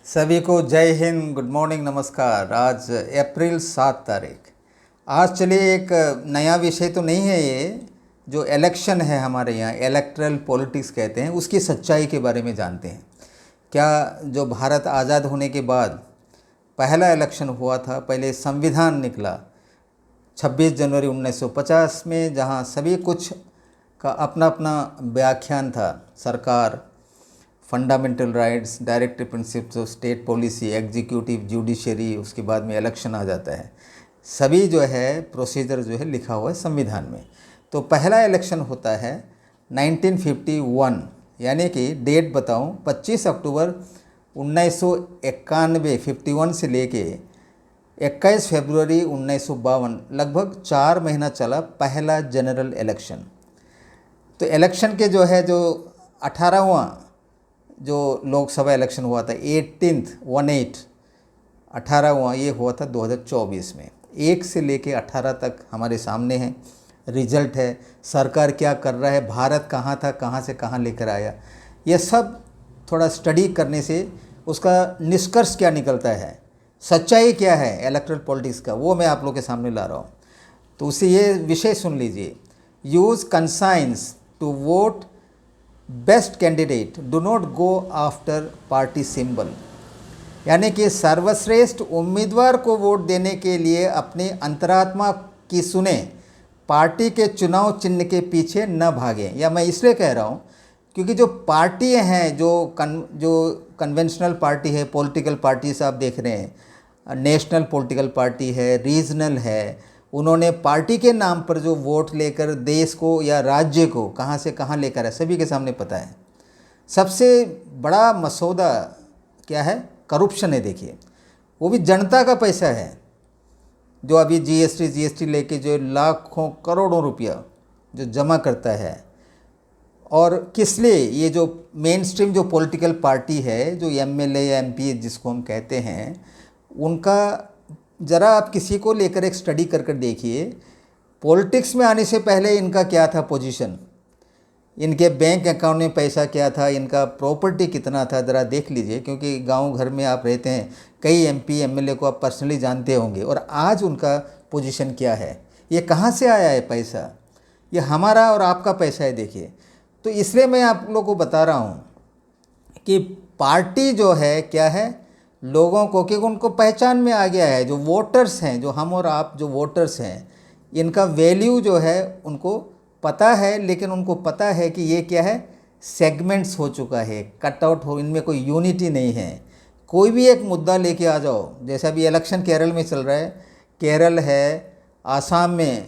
सभी को जय हिंद, गुड मॉर्निंग, नमस्कार। आज अप्रैल 7 तारीख। आज चलिए एक नया विषय तो नहीं है ये, जो इलेक्शन है हमारे यहाँ, इलेक्ट्रल पॉलिटिक्स कहते हैं, उसकी सच्चाई के बारे में जानते हैं। क्या जो भारत आज़ाद होने के बाद पहला इलेक्शन हुआ था, पहले संविधान निकला 26 जनवरी 1950 में, जहाँ सभी कुछ का अपना अपना व्याख्यान था। सरकार, fundamental rights, directive principles of state policy, executive, judiciary, उसके बाद में इलेक्शन आ जाता है। सभी जो है प्रोसीजर जो है लिखा हुआ है संविधान में। तो पहला इलेक्शन होता है 1951, यानी कि डेट बताऊं, 25 अक्टूबर 1991, 51 से लेके 21 फरवरी 1952, लगभग 4 महीना चला पहला जनरल इलेक्शन। तो इलेक्शन के जो है, जो 18वां जो लोकसभा इलेक्शन हुआ था, 18वां ये हुआ था 2024 में। 1 से लेके 18 तक हमारे सामने है, रिजल्ट है, सरकार क्या कर रहा है, भारत कहाँ था, कहाँ से कहाँ लेकर आया, ये सब थोड़ा स्टडी करने से उसका निष्कर्ष क्या निकलता है, सच्चाई क्या है इलेक्ट्रल पॉलिटिक्स का, वो मैं आप लोग के सामने ला रहा हूँ। तो उसे ये विषय सुन लीजिए। Use conscience to vote best candidate, do not go after party symbol. यानी कि सर्वश्रेष्ठ उम्मीदवार को वोट देने के लिए अपनी अंतरात्मा की सुने, पार्टी के चुनाव चिन्ह के पीछे न भागें। या मैं इसलिए कह रहा हूँ क्योंकि जो पार्टी हैं, जो कन्वेंशनल पार्टी है, पॉलिटिकल पार्टीज आप देख रहे हैं, नेशनल पॉलिटिकल पार्टी है, रीजनल है, उन्होंने पार्टी के नाम पर जो वोट लेकर देश को या राज्य को कहाँ से कहाँ लेकर है, सभी के सामने पता है। सबसे बड़ा मसौदा क्या है? करप्शन है। देखिए, वो भी जनता का पैसा है, जो अभी जीएसटी लेके जो लाखों करोड़ों रुपया जो जमा करता है। और किस लिए? ये जो मेन स्ट्रीम जो पॉलिटिकल पार्टी है, जो एमएलए या एमपी जिसको हम कहते हैं, उनका ज़रा आप किसी को लेकर एक स्टडी कर कर देखिए। पॉलिटिक्स में आने से पहले इनका क्या था पोजीशन, इनके बैंक अकाउंट में पैसा क्या था, इनका प्रॉपर्टी कितना था, ज़रा देख लीजिए। क्योंकि गांव घर में आप रहते हैं, कई एमपी एमएलए को आप पर्सनली जानते होंगे, और आज उनका पोजीशन क्या है, ये कहाँ से आया है पैसा, ये हमारा और आपका पैसा है। देखिए, तो इसलिए मैं आप लोगों को बता रहा हूँ कि पार्टी जो है क्या है, लोगों को, कि उनको पहचान में आ गया है, जो वोटर्स हैं, जो हम और आप जो वोटर्स हैं, इनका वैल्यू जो है उनको पता है। लेकिन उनको पता है कि ये क्या है, सेगमेंट्स हो चुका है, कटआउट हो, इनमें कोई यूनिटी नहीं है। कोई भी एक मुद्दा लेके आ जाओ, जैसा अभी इलेक्शन केरल में चल रहा है, केरल है, आसाम में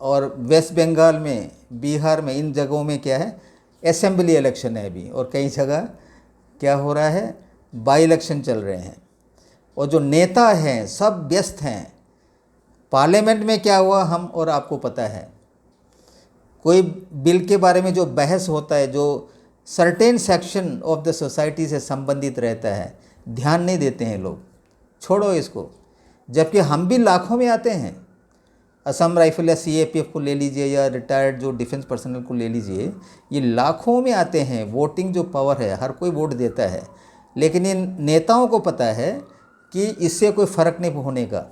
और वेस्ट बंगाल में, बिहार में, इन जगहों में क्या है, असेंबली इलेक्शन है अभी, और कई जगह क्या हो रहा है, बाई इलेक्शन चल रहे हैं। और जो नेता हैं सब व्यस्त हैं। पार्लियामेंट में क्या हुआ हम और आपको पता है। कोई बिल के बारे में जो बहस होता है, जो certain section of the society से संबंधित रहता है, ध्यान नहीं देते हैं लोग, छोड़ो इसको। जबकि हम भी लाखों में आते हैं। असम राइफल या सीएपीएफ को ले लीजिए, या रिटायर्ड जो डिफेंस पर्सनल को ले लीजिए, ये लाखों में आते हैं। वोटिंग जो पावर है, हर कोई वोट देता है, लेकिन इन नेताओं को पता है कि इससे कोई फ़र्क नहीं होने का,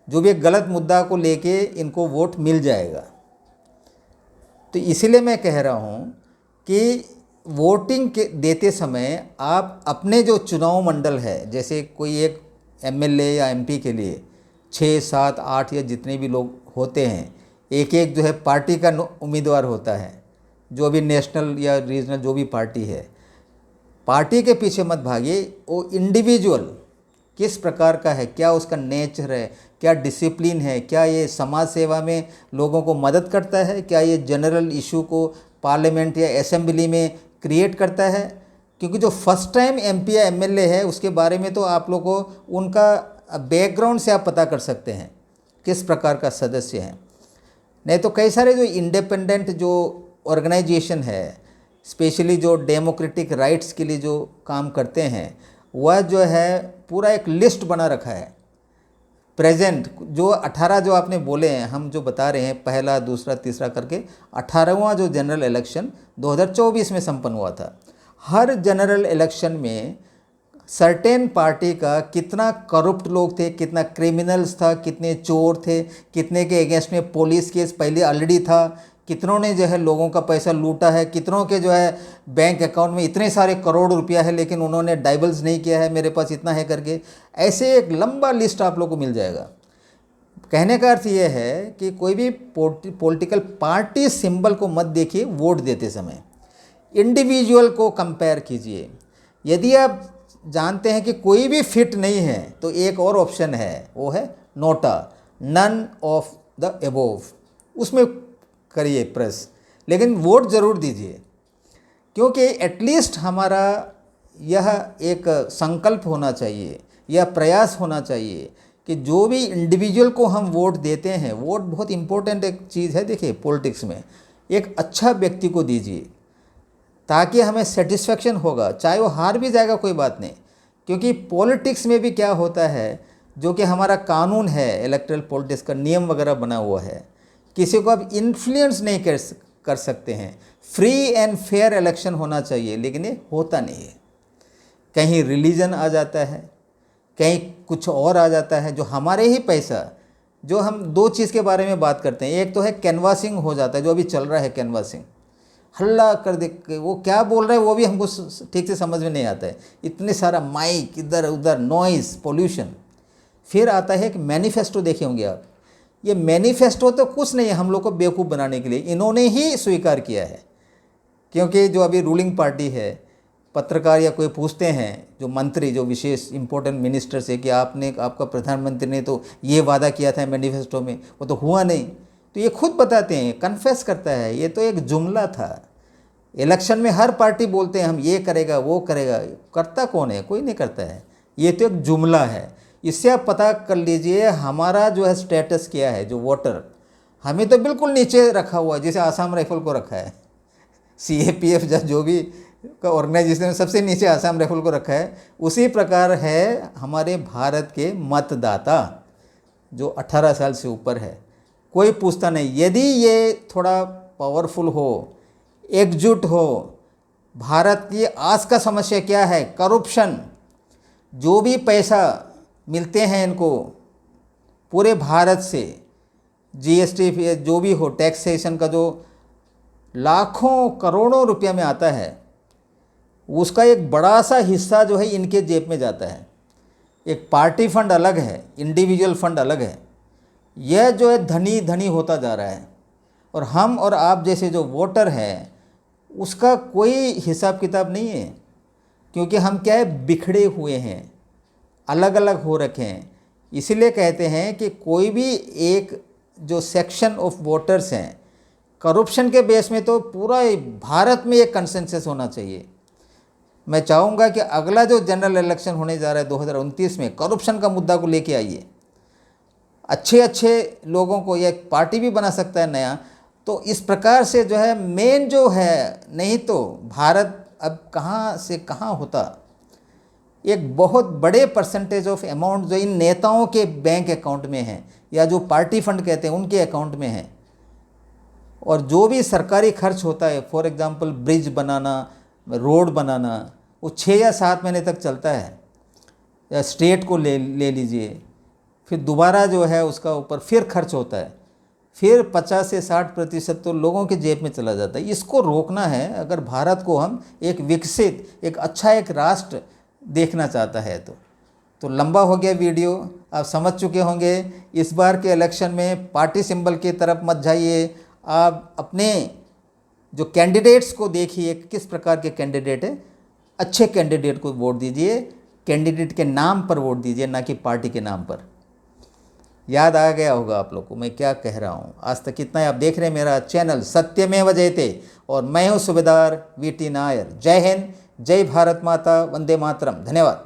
जो भी एक गलत मुद्दा को लेके इनको वोट मिल जाएगा। तो इसीलिए मैं कह रहा हूँ कि वोटिंग के देते समय आप अपने जो चुनाव मंडल है, जैसे कोई एक एमएलए या एमपी के लिए 6, 7, 8 या जितने भी लोग होते हैं, एक एक जो है पार्टी का उम्मीदवार होता है, जो भी नेशनल या रीजनल जो भी पार्टी है। पार्टी के पीछे मत भागिए, वो इंडिविजुअल किस प्रकार का है, क्या उसका नेचर है, क्या डिसिप्लिन है, क्या ये समाज सेवा में लोगों को मदद करता है, क्या ये जनरल इशू को पार्लियामेंट या असेंबली में क्रिएट करता है। क्योंकि जो फर्स्ट टाइम एमपी या एमएलए है, उसके बारे में तो आप लोग को उनका बैकग्राउंड से आप पता कर सकते हैं किस प्रकार का सदस्य है। नहीं तो कई सारे जो इंडिपेंडेंट जो ऑर्गेनाइजेशन है, स्पेशली जो डेमोक्रेटिक राइट्स के लिए जो काम करते हैं, वह जो है पूरा एक लिस्ट बना रखा है। प्रेजेंट जो 18 जो आपने बोले हैं, हम जो बता रहे हैं, पहला, दूसरा, तीसरा करके 18वां जो जनरल इलेक्शन 2024 में संपन्न हुआ था। हर जनरल इलेक्शन में सर्टेन पार्टी का कितना करप्ट लोग थे, कितना क्रिमिनल्स था, कितने चोर थे, कितने के अगेंस्ट में पुलिस केस पहले ऑलरेडी था, कितनों ने जो है लोगों का पैसा लूटा है, कितनों के जो है बैंक अकाउंट में इतने सारे करोड़ रुपया है लेकिन उन्होंने डाइवल्स नहीं किया है, मेरे पास इतना है करके। ऐसे एक लंबा लिस्ट आप लोग को मिल जाएगा। कहने का अर्थ ये है कि कोई भी पॉलिटिकल पार्टी सिंबल को मत देखिए वोट देते समय, इंडिविजुअल को कंपेयर कीजिए। यदि आप जानते हैं कि कोई भी फिट नहीं है तो एक और ऑप्शन है, वो है NOTA, none of the above, उसमें करिए प्रेस, लेकिन वोट ज़रूर दीजिए। क्योंकि एटलीस्ट हमारा यह एक संकल्प होना चाहिए, यह प्रयास होना चाहिए कि जो भी इंडिविजुअल को हम वोट देते हैं, वोट बहुत इम्पोर्टेंट एक चीज़ है। देखिए पॉलिटिक्स में एक अच्छा व्यक्ति को दीजिए ताकि हमें सेटिस्फेक्शन होगा, चाहे वो हार भी जाएगा कोई बात नहीं। क्योंकि पॉलिटिक्स में भी क्या होता है, जो कि हमारा कानून है, इलेक्टरल पॉलिटिक्स का नियम वगैरह बना हुआ है, किसी को आप इन्फ्लुएंस नहीं कर सकते हैं। फ्री एंड फेयर इलेक्शन होना चाहिए, लेकिन ये होता नहीं है। कहीं रिलीजन आ जाता है, कहीं कुछ और आ जाता है, जो हमारे ही पैसा, जो हम दो चीज़ के बारे में बात करते हैं। एक तो है कैनवासिंग हो जाता है, जो अभी चल रहा है कैनवासिंग, हल्ला कर दे, वो क्या बोल रहे हैं वो भी हमको ठीक से समझ में नहीं आता है, इतने सारा माइक इधर उधर, नॉइस पोल्यूशन। फिर आता है कि मैनिफेस्टो, देखे होंगे आप, ये मैनिफेस्टो तो कुछ नहीं है हम लोग को बेवकूफ़ बनाने के लिए, इन्होंने ही स्वीकार किया है। क्योंकि जो अभी रूलिंग पार्टी है, पत्रकार या कोई पूछते हैं, जो मंत्री, जो विशेष इंपॉर्टेंट मिनिस्टर से कि आपका प्रधानमंत्री ने तो ये वादा किया था मैनिफेस्टो में, वो तो हुआ नहीं, तो ये खुद बताते हैं, कन्फेस करता है ये तो एक जुमला था। इलेक्शन में हर पार्टी बोलते हैं हम ये करेगा वो करेगा, करता कौन है? कोई नहीं करता है, ये तो एक जुमला है। इससे आप पता कर लीजिए हमारा जो है स्टेटस क्या है। जो वोटर, हमें तो बिल्कुल नीचे रखा हुआ है, जैसे आसाम राइफल को रखा है, CAPF जो भी का ऑर्गेनाइजेशन सबसे नीचे आसाम राइफल को रखा है, उसी प्रकार है हमारे भारत के मतदाता जो 18 साल से ऊपर है। कोई पूछता नहीं। यदि ये थोड़ा पावरफुल हो, एकजुट हो, भारत की आज का समस्या क्या है, करप्शन, जो भी पैसा मिलते हैं इनको पूरे भारत से, GST जो भी हो, टैक्सेशन का जो लाखों करोड़ों रुपया में आता है, उसका एक बड़ा सा हिस्सा जो है इनके जेब में जाता है। एक पार्टी फंड अलग है, इंडिविजुअल फंड अलग है। यह जो है धनी धनी होता जा रहा है, और हम और आप जैसे जो वोटर हैं उसका कोई हिसाब किताब नहीं है। क्योंकि हम क्या है, बिखरे हुए हैं, अलग अलग हो रखे हैं। इसीलिए कहते हैं कि कोई भी एक जो सेक्शन ऑफ वोटर्स हैं, करप्शन के बेस में तो पूरा भारत में एक कंसेंसस होना चाहिए। मैं चाहूँगा कि अगला जो जनरल इलेक्शन होने जा रहा है 2029 में, करप्शन का मुद्दा को लेके आइए। अच्छे अच्छे लोगों को एक पार्टी भी बना सकता है नया। तो इस प्रकार से जो है मेन जो है, नहीं तो भारत अब कहाँ से कहाँ होता। एक बहुत बड़े परसेंटेज ऑफ अमाउंट जो इन नेताओं के बैंक अकाउंट में है, या जो पार्टी फंड कहते हैं उनके अकाउंट में है। और जो भी सरकारी खर्च होता है, फॉर एग्जांपल ब्रिज बनाना, रोड बनाना, वो 6 या 7 महीने तक चलता है। या स्टेट को ले लीजिए, फिर दोबारा जो है उसका ऊपर फिर खर्च होता है, फिर 50 से 60% तो लोगों के जेब में चला जाता है। इसको रोकना है अगर भारत को हम एक विकसित, एक अच्छा एक राष्ट्र देखना चाहता है तो लंबा हो गया वीडियो, आप समझ चुके होंगे। इस बार के इलेक्शन में पार्टी सिंबल की तरफ मत जाइए, आप अपने जो कैंडिडेट्स को देखिए, किस प्रकार के कैंडिडेट है, अच्छे कैंडिडेट को वोट दीजिए, कैंडिडेट के नाम पर वोट दीजिए, ना कि पार्टी के नाम पर। याद आ गया होगा आप लोग को मैं क्या कह रहा हूँ। आज तक इतना ही। आप देख रहे हैं मेरा चैनल सत्यमेव जयते, और मैं हूँ सूबेदार VT नायर। जय हिंद, जय भारत माता, वंदे मातरम। धन्यवाद।